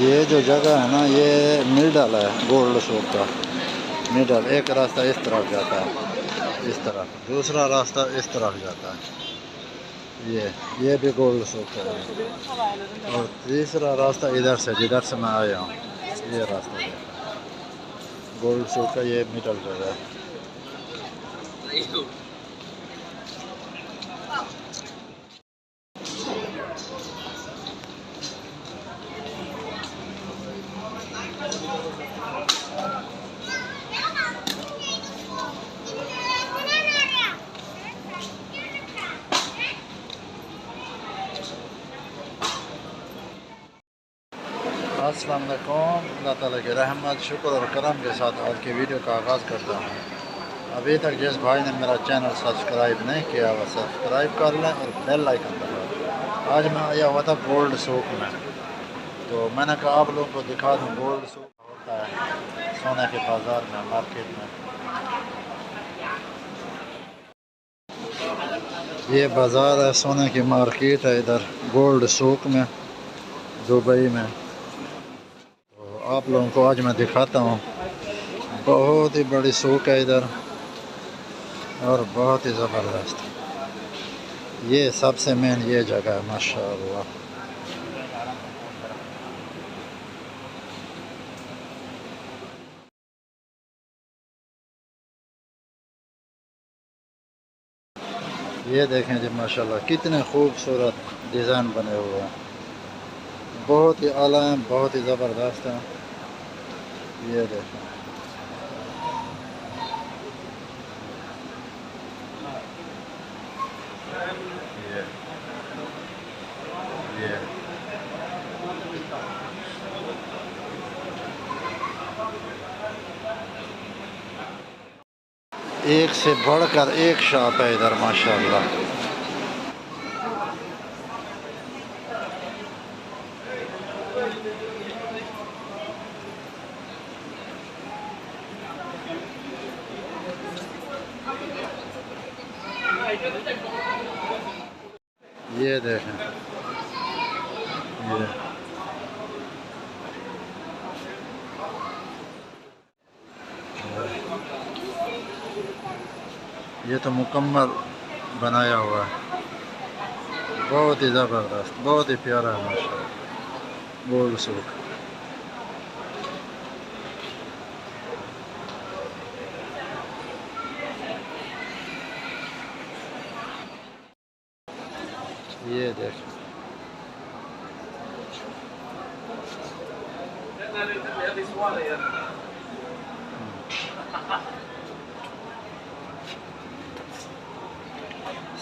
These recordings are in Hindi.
ये जो जगह है ना, ये मिडल है गोल्ड सूक का। मिडल एक रास्ता इस तरफ जाता है, इस तरफ, दूसरा रास्ता इस तरफ जाता है। ये भी गोल्ड सूक है। और तीसरा रास्ता इधर से, जिधर से मैं आया हूँ, ये रास्ता देखा गोल्ड सूक का। ये मिडल जगह है। अस्सलाम वालेकुम। अल्लाह ताला की रहमत, शुक्र और करम के साथ आज की वीडियो का आगाज़ करता हूँ। अभी तक जिस भाई ने मेरा चैनल सब्सक्राइब नहीं किया वह सब्सक्राइब कर लें और बेल आइकन दबाएं। आज मैं आया हुआ था गोल्ड सूक में, तो मैंने कहा आप लोगों को दिखा दूँ गोल्ड सूक होता है सोने के बाज़ार में, मार्केट में। ये बाज़ार है, सोने की मार्केट है इधर गोल्ड सूक में, दुबई में। आप लोगों को आज मैं दिखाता हूँ। बहुत ही बड़ी सूक है इधर और बहुत ही ज़बरदस्त। ये सबसे मेन ये जगह है माशाअल्लाह। ये देखें जी माशाअल्लाह कितने खूबसूरत डिज़ाइन बने हुए हैं। बहुत ही आला हैं, बहुत ही ज़बरदस्त हैं। ये देखें, ये एक से बढ़कर एक शॉप है इधर माशाअल्लाह। ये देखें, ये तो मुकम्मल बनाया हुआ है। बहुत ही ज़बरदस्त, बहुत ही प्यारा है माशाअल्लाह गोल्ड सूक। ये देख,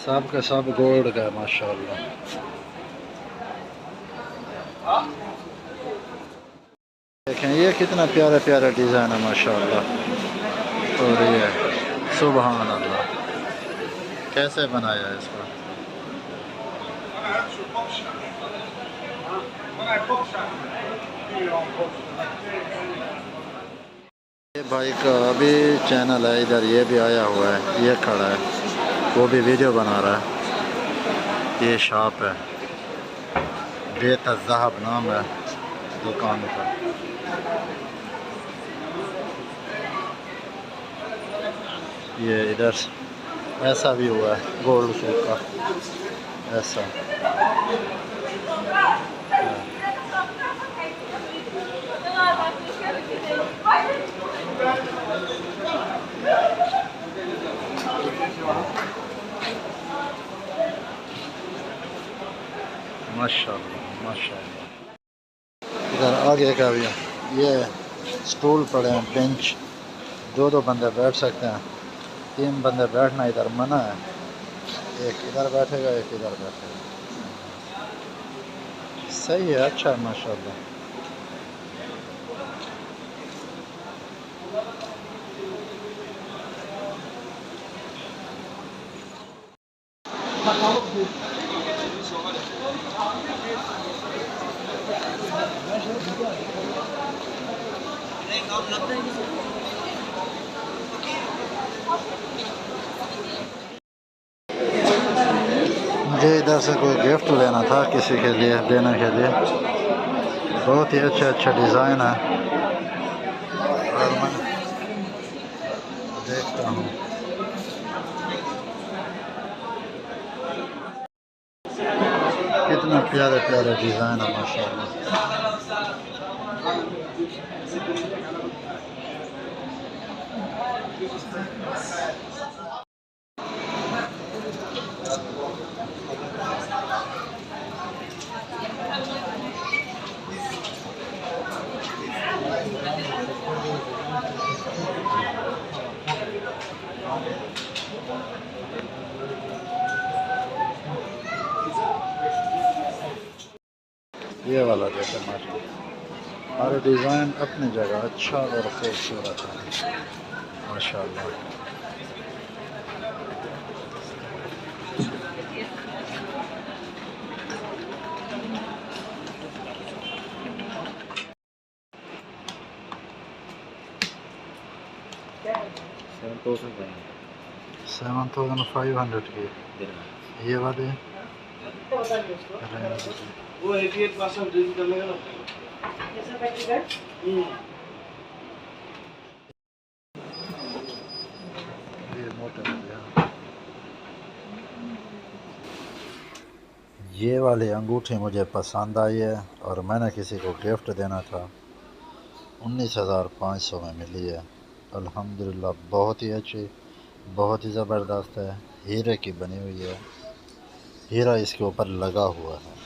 सब का सब गोल्ड का है माशाअल्लाह। देखें ये कितना प्यारा प्यारा डिज़ाइन है माशाअल्लाह। और ये सुभान अल्लाह, कैसे बनाया है इसको। ये भाई का अभी चैनल है इधर, ये भी आया हुआ है, ये खड़ा है, वो भी वीडियो बना रहा है। ये शॉप है, बेतज़हब नाम है दुकान का। ये इधर ऐसा भी हुआ है गोल्ड सूक का, ऐसा। माशाअल्लाह माशाअल्लाह। इधर आगे का भी ये स्टूल पड़े हैं, बेंच, दो बंदे बैठ सकते हैं। 3 बंदे बैठना इधर मना है, एक इधर बैठेगा एक इधर बैठेगा। सही है, अच्छा है माशाअल्लाह। मुझे इधर से कोई गिफ्ट लेना था किसी के लिए, देने के लिए। बहुत ही अच्छा अच्छा डिज़ाइन है और मैं देखता हूँ। कितना प्यारे प्यारे डिज़ाइन है माशाल्लाह। ये वाला देखो माशाल्लाह, हर डिज़ाइन अपनी जगह अच्छा और खूबसूरत है माशाल्लाह। $7,500 की ये वाले वो 88% डिजिटल है ना। ये मोटे वाले हैं। ये वाली अंगूठी मुझे पसंद आई है और मैंने किसी को गिफ्ट देना था। 19,500 में मिली है अल्हम्दुलिल्लाह। बहुत ही अच्छी, बहुत ही ज़बरदस्त है, हीरे की बनी हुई है, हीरा इसके ऊपर लगा हुआ है।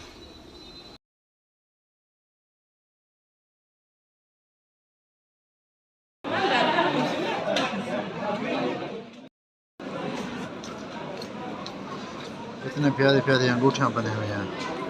इतने प्यारी प्यारी अंगूठियाँ बनी हुई हैं।